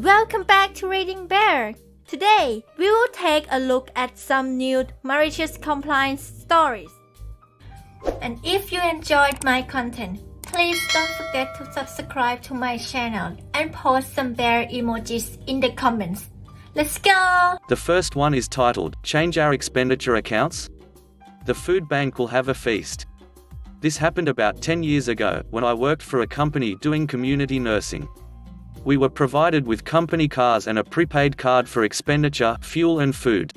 Welcome back to Reading Bear. Today, we will take a look at some new malicious compliance stories. And if you enjoyed my content, please don't forget to subscribe to my channel and post some bear emojis in the comments. Let's go! The first one is titled, Change Our Expenditure Accounts? The food bank will have a feast. This happened about 10 years ago, when I worked for a company doing community nursing. We were provided with company cars and a prepaid card for expenditure, fuel and food.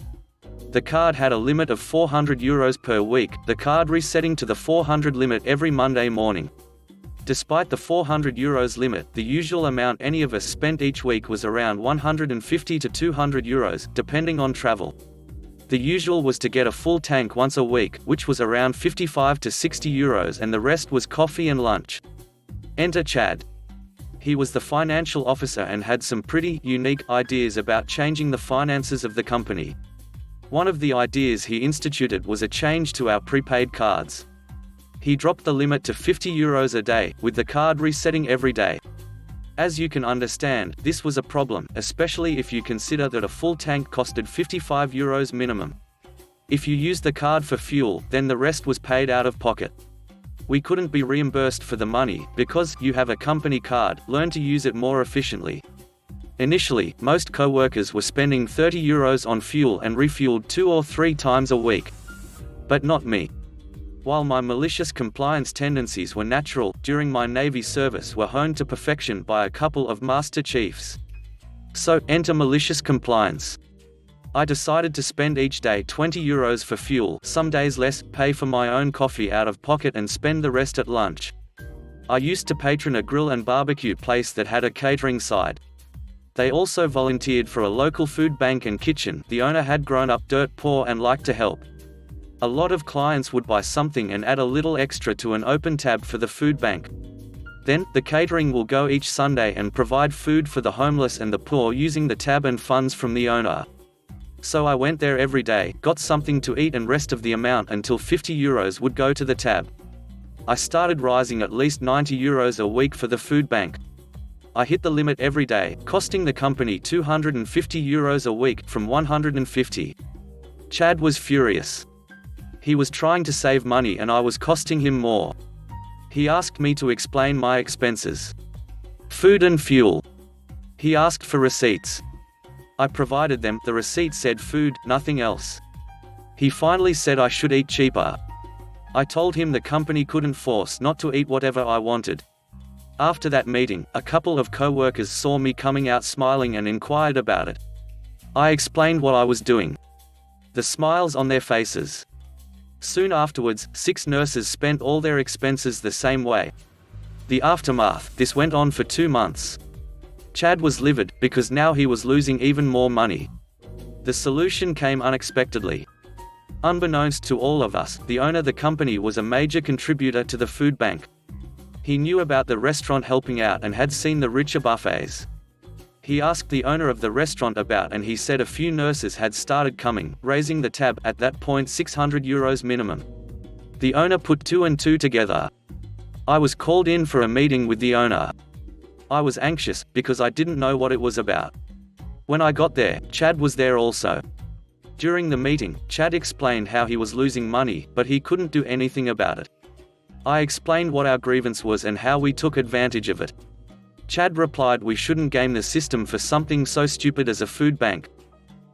The card had a limit of €400 per week, the card resetting to the 400 limit every Monday morning. Despite the €400 limit, the usual amount any of us spent each week was around €150 to €200, depending on travel. The usual was to get a full tank once a week, which was around €55 to €60, and the rest was coffee and lunch. Enter Chad. He was the financial officer and had some pretty unique ideas about changing the finances of the company. One of the ideas he instituted was a change to our prepaid cards. He dropped the limit to €50 a day, with the card resetting every day. As you can understand, this was a problem, especially if you consider that a full tank costed €55 minimum. If you used the card for fuel, then the rest was paid out of pocket. We couldn't be reimbursed for the money, because you have a company card, learn to use it more efficiently. Initially, most co-workers were spending €30 on fuel and refueled 2 or 3 times a week. But not me. While my malicious compliance tendencies were natural, during my Navy service were honed to perfection by a couple of Master Chiefs. So, enter malicious compliance. I decided to spend each day €20 for fuel, some days less, pay for my own coffee out of pocket and spend the rest at lunch. I used to patron a grill and barbecue place that had a catering side. They also volunteered for a local food bank and kitchen. The owner had grown up dirt poor and liked to help. A lot of clients would buy something and add a little extra to an open tab for the food bank. Then, the catering will go each Sunday and provide food for the homeless and the poor using the tab and funds from the owner. So I went there every day, got something to eat and rest of the amount until €50 would go to the tab. I started rising at least €90 a week for the food bank. I hit the limit every day, costing the company €250 a week, from $150. Chad was furious. He was trying to save money and I was costing him more. He asked me to explain my expenses. Food and fuel. He asked for receipts. I provided them, the receipt said food, nothing else. He finally said I should eat cheaper. I told him the company couldn't force not to eat whatever I wanted. After that meeting, a couple of co-workers saw me coming out smiling and inquired about it. I explained what I was doing. The smiles on their faces. Soon afterwards, 6 nurses spent all their expenses the same way. The aftermath, this went on for 2 months. Chad was livid, because now he was losing even more money. The solution came unexpectedly. Unbeknownst to all of us, the owner of the company was a major contributor to the food bank. He knew about the restaurant helping out and had seen the richer buffets. He asked the owner of the restaurant about and he said a few nurses had started coming, raising the tab, at that point €600 minimum. The owner put 2 and 2 together. I was called in for a meeting with the owner. I was anxious, because I didn't know what it was about. When I got there, Chad was there also. During the meeting, Chad explained how he was losing money, but he couldn't do anything about it. I explained what our grievance was and how we took advantage of it. Chad replied we shouldn't game the system for something so stupid as a food bank.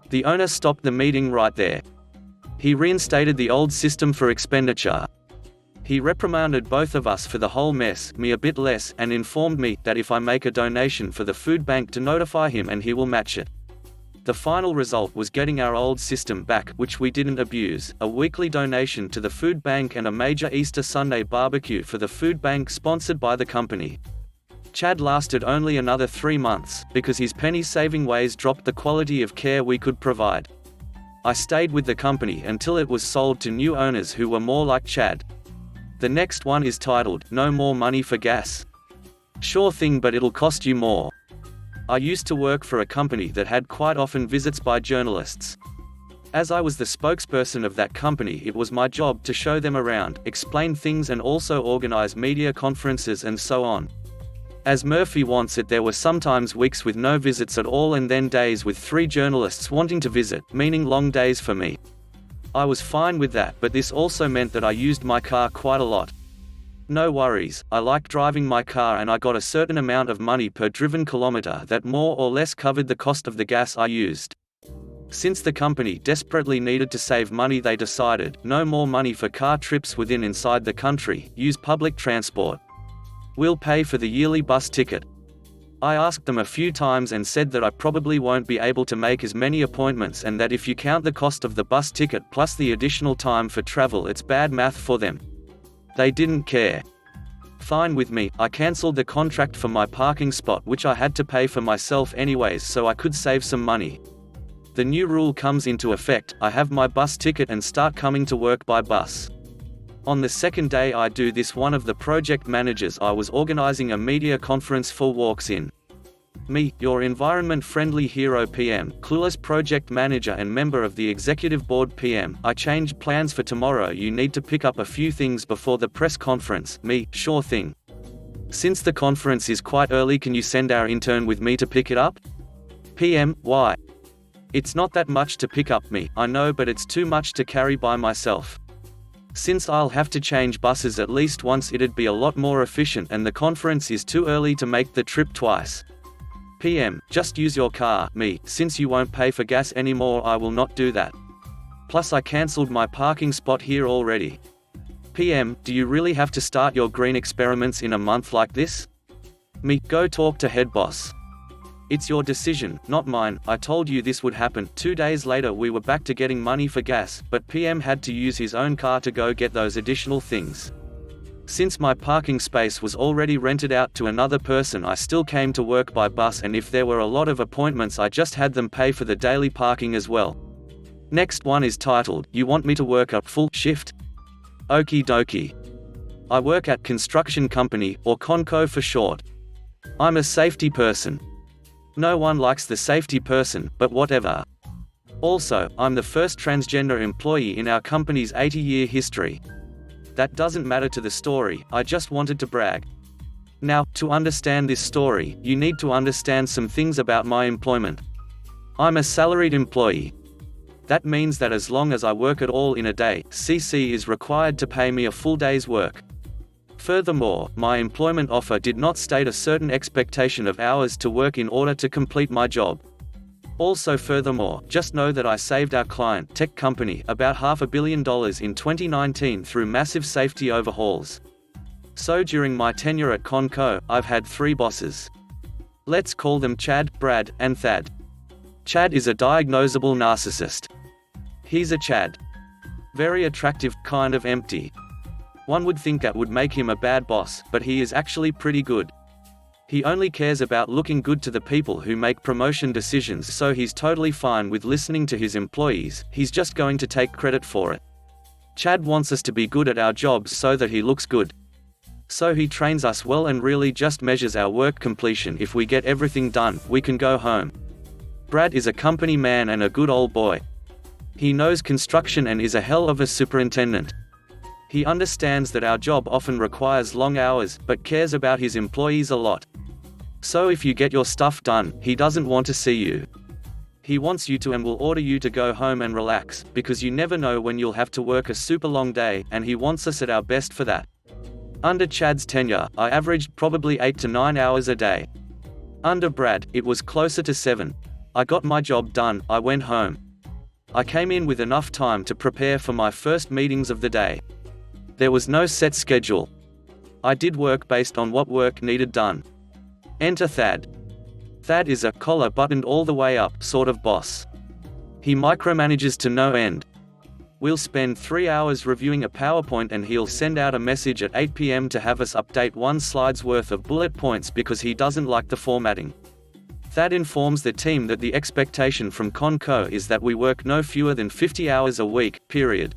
The owner stopped the meeting right there. He reinstated the old system for expenditure. He reprimanded both of us for the whole mess, me a bit less, and informed me that if I make a donation for the food bank to notify him and he will match it. The final result was getting our old system back, which we didn't abuse, a weekly donation to the food bank and a major Easter Sunday barbecue for the food bank sponsored by the company. Chad lasted only another 3 months, because his penny-saving ways dropped the quality of care we could provide. I stayed with the company until it was sold to new owners who were more like Chad. The next one is titled, No More Money for Gas. Sure thing, but it'll cost you more. I used to work for a company that had quite often visits by journalists. As I was the spokesperson of that company, it was my job to show them around, explain things and also organize media conferences and so on. As Murphy wants it, there were sometimes weeks with no visits at all and then days with 3 journalists wanting to visit, meaning long days for me. I was fine with that, but this also meant that I used my car quite a lot. No worries, I liked driving my car and I got a certain amount of money per driven kilometer that more or less covered the cost of the gas I used. Since the company desperately needed to save money, they decided, no more money for car trips within inside the country, use public transport. We'll pay for the yearly bus ticket. I asked them a few times and said that I probably won't be able to make as many appointments and that if you count the cost of the bus ticket plus the additional time for travel, it's bad math for them. They didn't care. Fine with me, I cancelled the contract for my parking spot, which I had to pay for myself anyways, so I could save some money. The new rule comes into effect, I have my bus ticket and start coming to work by bus. On the second day I do this, one of the project managers I was organizing a media conference for walks in. Me, your environment-friendly hero PM, clueless project manager and member of the executive board PM, I changed plans for tomorrow, you need to pick up a few things before the press conference. Me, sure thing. Since the conference is quite early, can you send our intern with me to pick it up? PM, why? It's not that much to pick up. Me, I know, but it's too much to carry by myself. Since I'll have to change buses at least once, it'd be a lot more efficient and the conference is too early to make the trip twice. PM, just use your car. Me, since you won't pay for gas anymore, I will not do that. Plus I cancelled my parking spot here already. PM, do you really have to start your green experiments in a month like this? Me, go talk to head boss. It's your decision, not mine. I told you this would happen. 2 days later we were back to getting money for gas, but PM had to use his own car to go get those additional things. Since my parking space was already rented out to another person, I still came to work by bus, and if there were a lot of appointments I just had them pay for the daily parking as well. Next one is titled, You Want Me to Work a Full Shift? Okie dokie. I work at construction company, or Conco for short. I'm a safety person. No one likes the safety person, but whatever. Also, I'm the first transgender employee in our company's 80-year history. That doesn't matter to the story, I just wanted to brag. Now, to understand this story, you need to understand some things about my employment. I'm a salaried employee. That means that as long as I work at all in a day, CC is required to pay me a full day's work. Furthermore, my employment offer did not state a certain expectation of hours to work in order to complete my job. Also furthermore, just know that I saved our client, tech company, about $500 million in 2019 through massive safety overhauls. So during my tenure at Conco, I've had 3 bosses. Let's call them Chad, Brad, and Thad. Chad is a diagnosable narcissist. He's a Chad. Very attractive, kind of empty. One would think that would make him a bad boss, but he is actually pretty good. He only cares about looking good to the people who make promotion decisions, so he's totally fine with listening to his employees, he's just going to take credit for it. Chad wants us to be good at our jobs so that he looks good. So he trains us well and really just measures our work completion. If we get everything done, we can go home. Brad is a company man and a good old boy. He knows construction and is a hell of a superintendent. He understands that our job often requires long hours, but cares about his employees a lot. So if you get your stuff done, he doesn't want to see you. He wants you to and will order you to go home and relax, because you never know when you'll have to work a super long day, and he wants us at our best for that. Under Chad's tenure, I averaged probably 8 to 9 hours a day. Under Brad, it was closer to 7. I got my job done, I went home. I came in with enough time to prepare for my first meetings of the day. There was no set schedule. I did work based on what work needed done. Enter Thad. Thad is a collar buttoned all the way up sort of boss. He micromanages to no end. We'll spend 3 hours reviewing a PowerPoint and he'll send out a message at 8 p.m. to have us update 1 slide's worth of bullet points because he doesn't like the formatting. Thad informs the team that the expectation from Conco is that we work no fewer than 50 hours a week, period.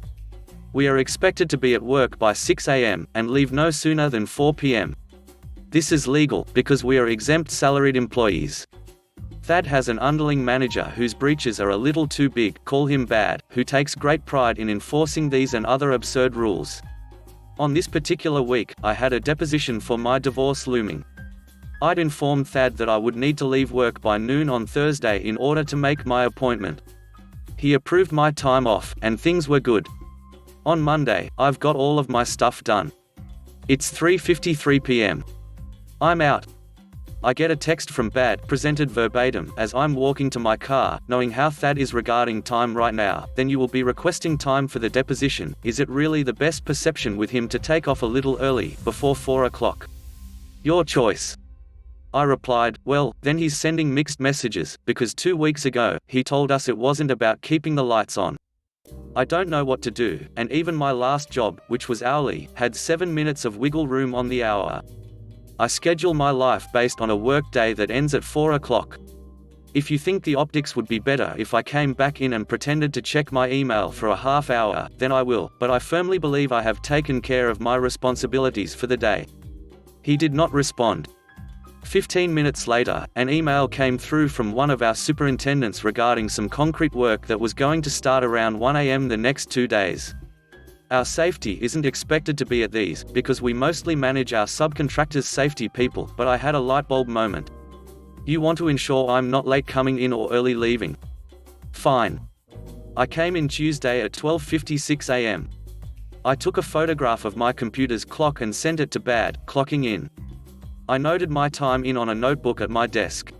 We are expected to be at work by 6 a.m. and leave no sooner than 4 p.m. This is legal, because we are exempt salaried employees. Thad has an underling manager whose breaches are a little too big, call him bad, who takes great pride in enforcing these and other absurd rules. On this particular week, I had a deposition for my divorce looming. I'd informed Thad that I would need to leave work by noon on Thursday in order to make my appointment. He approved my time off, and things were good. On Monday, I've got all of my stuff done. It's 3:53 p.m. I'm out. I get a text from Bad, presented verbatim, as I'm walking to my car, knowing how Thad is regarding time right now. Then you will be requesting time for the deposition. Is it really the best perception with him to take off a little early, before 4 o'clock? Your choice. I replied, well, then he's sending mixed messages, because 2 weeks ago, he told us it wasn't about keeping the lights on. I don't know what to do, and even my last job, which was hourly, had 7 minutes of wiggle room on the hour. I schedule my life based on a work day that ends at 4 o'clock. If you think the optics would be better if I came back in and pretended to check my email for a half hour, then I will, but I firmly believe I have taken care of my responsibilities for the day. He did not respond. 15 minutes later, an email came through from one of our superintendents regarding some concrete work that was going to start around 1 a.m. the next 2 days. Our safety isn't expected to be at these, because we mostly manage our subcontractors' safety people, but I had a lightbulb moment. You want to ensure I'm not late coming in or early leaving? Fine. I came in Tuesday at 12:56 a.m. I took a photograph of my computer's clock and sent it to Bad, clocking in. I noted my time in on a notebook at my desk.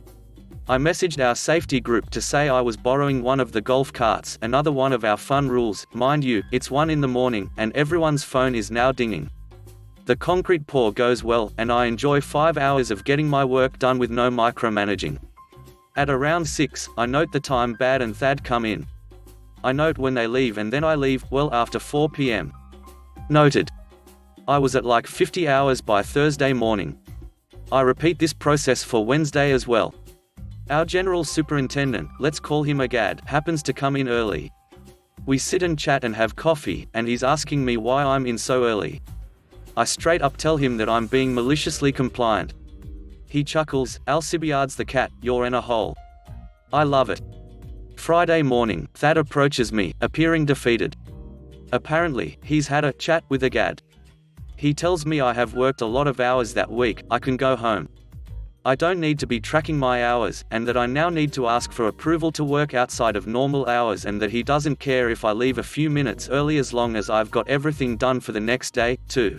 I messaged our safety group to say I was borrowing one of the golf carts, another one of our fun rules. Mind you, it's 1 in the morning, and everyone's phone is now dinging. The concrete pour goes well, and I enjoy 5 hours of getting my work done with no micromanaging. At around 6, I note the time Bad and Thad come in. I note when they leave, and then I leave, well, after 4 p.m. Noted. I was at like 50 hours by Thursday morning. I repeat this process for Wednesday as well. Our general superintendent, let's call him Agad, happens to come in early. We sit and chat and have coffee, and he's asking me why I'm in so early. I straight up tell him that I'm being maliciously compliant. He chuckles, Alcibiades the cat, you're in a hole. I love it. Friday morning, Thad approaches me, appearing defeated. Apparently, he's had a chat with Agad. He tells me I have worked a lot of hours that week, I can go home. I don't need to be tracking my hours, and that I now need to ask for approval to work outside of normal hours, and that he doesn't care if I leave a few minutes early as long as I've got everything done for the next day, too.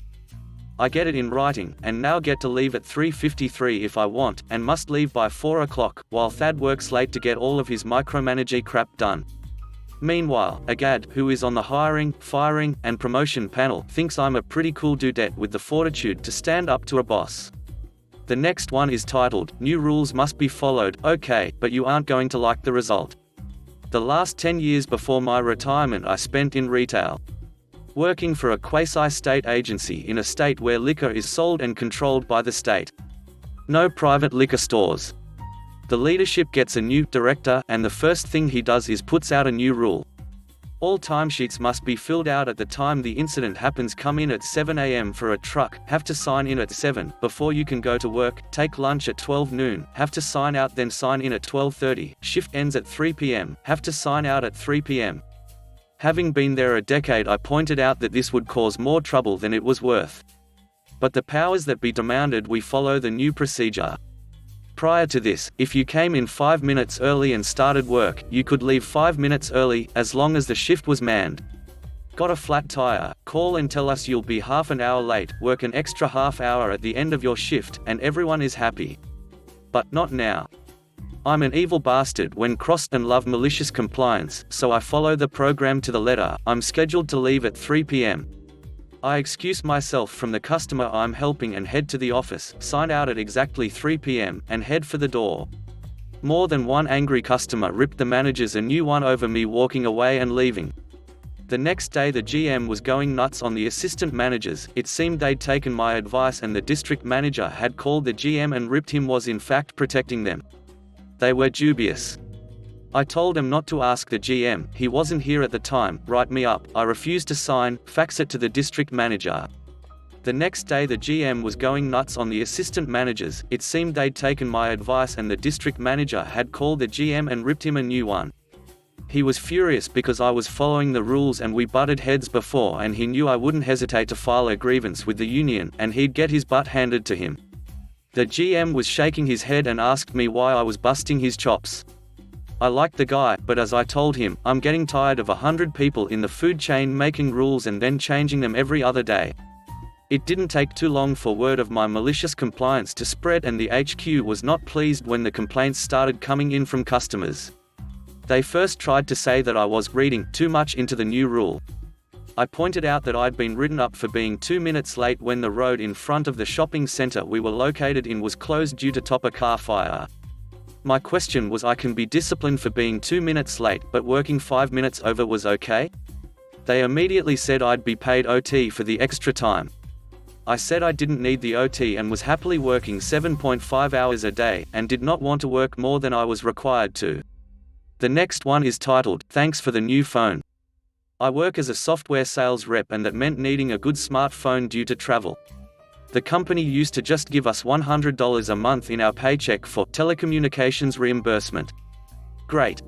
I get it in writing, and now get to leave at 3:53 if I want, and must leave by 4 o'clock, while Thad works late to get all of his micromanaging crap done. Meanwhile, Agad, who is on the hiring, firing, and promotion panel, thinks I'm a pretty cool dudette with the fortitude to stand up to a boss. The next one is titled, New Rules Must Be Followed. Okay, but you aren't going to like the result. The last 10 years before my retirement I spent in retail. Working for a quasi-state agency in a state where liquor is sold and controlled by the state. No private liquor stores. The leadership gets a new director, and the first thing he does is puts out a new rule. All timesheets must be filled out at the time the incident happens. Come in at 7 a.m. for a truck, have to sign in at 7, before you can go to work, take lunch at 12 noon, have to sign out then sign in at 12:30, shift ends at 3 p.m., have to sign out at 3 p.m. Having been there a decade, I pointed out that this would cause more trouble than it was worth. But the powers that be demanded we follow the new procedure. Prior to this, if you came in 5 minutes early and started work, you could leave 5 minutes early, as long as the shift was manned. Got a flat tire, call and tell us you'll be half an hour late, work an extra half hour at the end of your shift, and everyone is happy. But not now. I'm an evil bastard when crossed and love malicious compliance, so I follow the program to the letter. I'm scheduled to leave at 3 p.m. I excuse myself from the customer I'm helping and head to the office, sign out at exactly 3 p.m., and head for the door. More than one angry customer ripped the managers a new one over me walking away and leaving. The next day the GM was going nuts on the assistant managers. It seemed they'd taken my advice and the district manager had called the GM and ripped him, was in fact protecting them. They were dubious. I told him not to ask the GM, he wasn't here at the time, write me up. I refused to sign, fax it to the district manager. The next day the GM was going nuts on the assistant managers. It seemed they'd taken my advice and the district manager had called the GM and ripped him a new one. He was furious because I was following the rules and we butted heads before, and he knew I wouldn't hesitate to file a grievance with the union, and he'd get his butt handed to him. The GM was shaking his head and asked me why I was busting his chops. I liked the guy, but as I told him, I'm getting tired of 100 people in the food chain making rules and then changing them every other day. It didn't take too long for word of my malicious compliance to spread, and the HQ was not pleased when the complaints started coming in from customers. They first tried to say that I was reading too much into the new rule. I pointed out that I'd been written up for being 2 minutes late when the road in front of the shopping center we were located in was closed due to top a car fire. My question was, I can be disciplined for being 2 minutes late, but working 5 minutes over was okay? They immediately said I'd be paid OT for the extra time. I said I didn't need the OT and was happily working 7.5 hours a day, and did not want to work more than I was required to. The next one is titled, Thanks for the New Phone. I work as a software sales rep, and that meant needing a good smartphone due to travel. The company used to just give us $100 a month in our paycheck for telecommunications reimbursement. Great.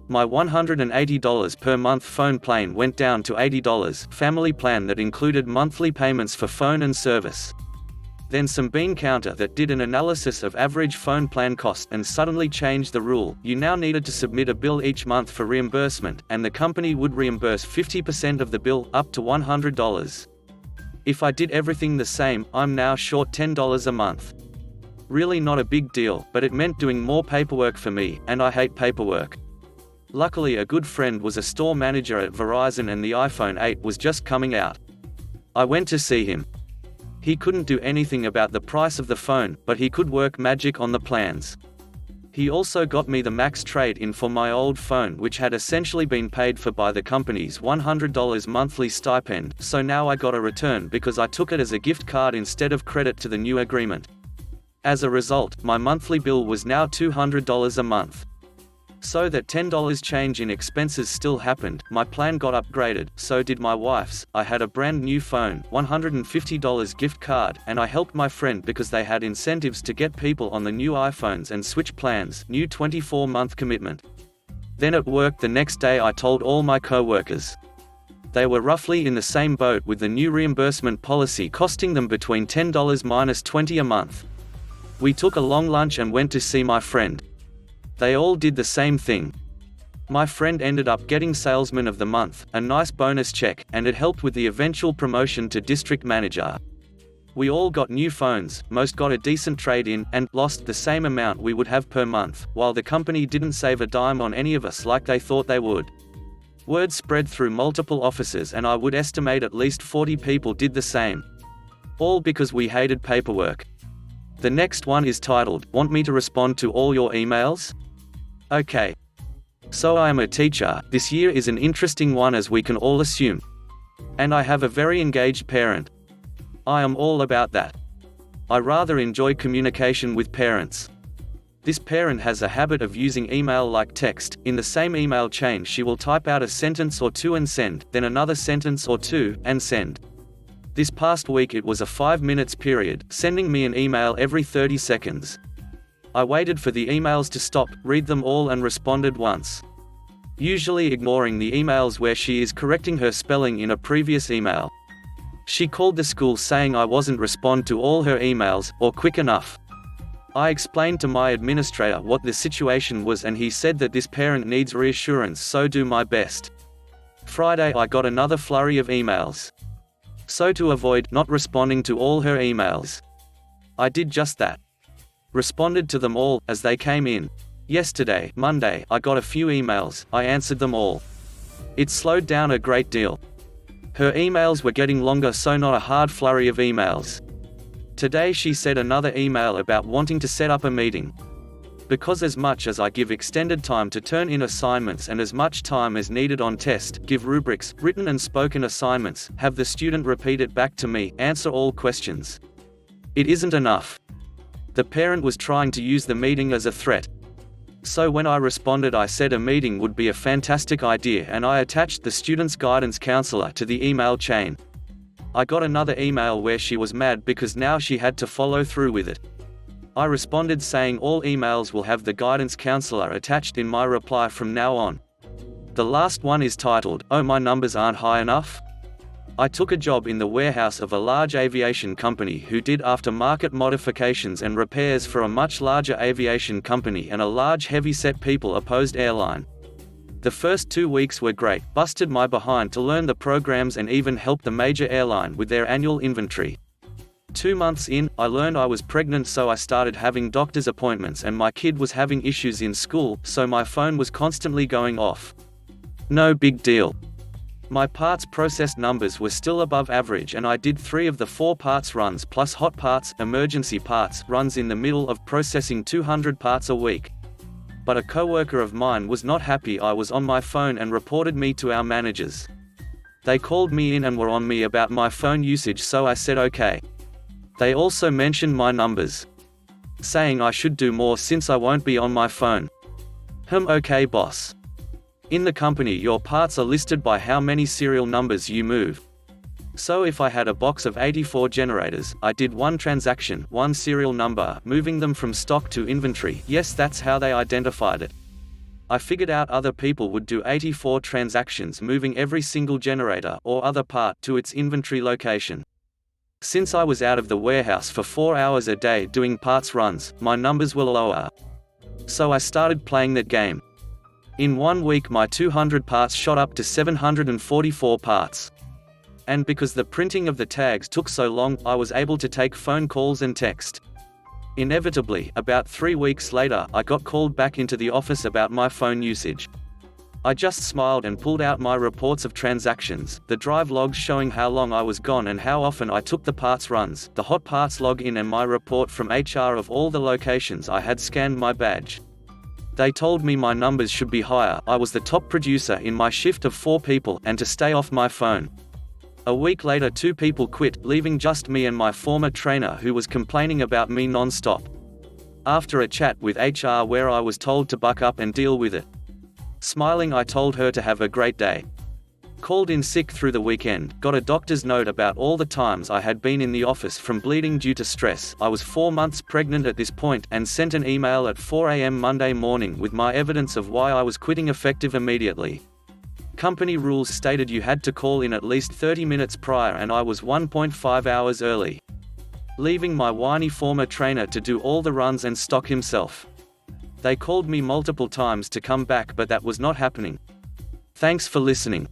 My $180 per month phone plan went down to $80 family plan that included monthly payments for phone and service. Then some bean counter that did an analysis of average phone plan cost and suddenly changed the rule. You now needed to submit a bill each month for reimbursement, and the company would reimburse 50% of the bill, up to $100. If I did everything the same, I'm now short $10 a month. Really not a big deal, but it meant doing more paperwork for me, and I hate paperwork. Luckily, a good friend was a store manager at Verizon and the iPhone 8 was just coming out. I went to see him. He couldn't do anything about the price of the phone, but he could work magic on the plans. He also got me the max trade-in for my old phone, which had essentially been paid for by the company's $100 monthly stipend, so now I got a return because I took it as a gift card instead of credit to the new agreement. As a result, my monthly bill was now $200 a month. So that $10 change in expenses still happened. My plan got upgraded, so did my wife's. I had a brand new phone, $150 gift card, and I helped my friend because they had incentives to get people on the new iPhones and switch plans, new 24-month commitment. Then at work the next day I told all my co-workers. They were roughly in the same boat, with the new reimbursement policy costing them between $10 minus $20 a month. We took a long lunch and went to see my friend. They all did the same thing. My friend ended up getting Salesman of the Month, a nice bonus check, and it helped with the eventual promotion to district manager. We all got new phones, most got a decent trade-in, and lost the same amount we would have per month, while the company didn't save a dime on any of us like they thought they would. Word spread through multiple offices, and I would estimate at least 40 people did the same. All because we hated paperwork. The next one is titled, Want Me to Respond to All Your Emails? Okay. So I am a teacher. This year is an interesting one, as we can all assume. And I have a very engaged parent. I am all about that. I rather enjoy communication with parents. This parent has a habit of using email like text. In the same email chain she will type out a sentence or two and send, then another sentence or two, and send. This past week it was a 5 minutes period, sending me an email every 30 seconds. I waited for the emails to stop, read them all and responded once. Usually ignoring the emails where she is correcting her spelling in a previous email. She called the school saying I wasn't respond to all her emails, or quick enough. I explained to my administrator what the situation was, and he said that this parent needs reassurance, so do my best. Friday I got another flurry of emails. So to avoid not responding to all her emails, I did just that. Responded to them all, as they came in. Yesterday, Monday, I got a few emails, I answered them all. It slowed down a great deal. Her emails were getting longer, so not a hard flurry of emails. Today she said another email about wanting to set up a meeting. Because as much as I give extended time to turn in assignments and as much time as needed on test, give rubrics, written and spoken assignments, have the student repeat it back to me, answer all questions. It isn't enough. The parent was trying to use the meeting as a threat. So when I responded, I said a meeting would be a fantastic idea, and I attached the student's guidance counselor to the email chain. I got another email where she was mad because now she had to follow through with it. I responded saying all emails will have the guidance counselor attached in my reply from now on. The last one is titled, Oh, my numbers aren't high enough? I took a job in the warehouse of a large aviation company who did aftermarket modifications and repairs for a much larger aviation company and a large heavy-set people-opposed airline. The first 2 weeks were great, busted my behind to learn the programs and even helped the major airline with their annual inventory. 2 months in, I learned I was pregnant, so I started having doctor's appointments, and my kid was having issues in school, so my phone was constantly going off. No big deal. My parts processed numbers were still above average, and I did 3 of the 4 parts runs plus hot parts, emergency parts runs in the middle of processing 200 parts a week. But a coworker of mine was not happy I was on my phone and reported me to our managers. They called me in and were on me about my phone usage, so I said okay. They also mentioned my numbers, saying I should do more since I won't be on my phone. Okay boss. In the company your parts are listed by how many serial numbers you move. So if I had a box of 84 generators, I did 1 transaction, 1 serial number, moving them from stock to inventory. Yes, that's how they identified it. I figured out other people would do 84 transactions, moving every single generator or other part to its inventory location. Since I was out of the warehouse for 4 hours a day doing parts runs, my numbers were lower. So I started playing that game. In 1 week my 200 parts shot up to 744 parts. And because the printing of the tags took so long, I was able to take phone calls and text. Inevitably, about 3 weeks later, I got called back into the office about my phone usage. I just smiled and pulled out my reports of transactions, the drive logs showing how long I was gone and how often I took the parts runs, the hot parts login, and my report from HR of all the locations I had scanned my badge. They told me my numbers should be higher, I was the top producer in my shift of 4 people, and to stay off my phone. A week later 2 people quit, leaving just me and my former trainer who was complaining about me non-stop. After a chat with HR where I was told to buck up and deal with it. Smiling, I told her to have a great day. Called in sick through the weekend, got a doctor's note about all the times I had been in the office from bleeding due to stress. I was 4 months pregnant at this point, and sent an email at 4 a.m. Monday morning with my evidence of why I was quitting effective immediately. Company rules stated you had to call in at least 30 minutes prior, and I was 1.5 hours early, leaving my whiny former trainer to do all the runs and stock himself. They called me multiple times to come back, but that was not happening. Thanks for listening.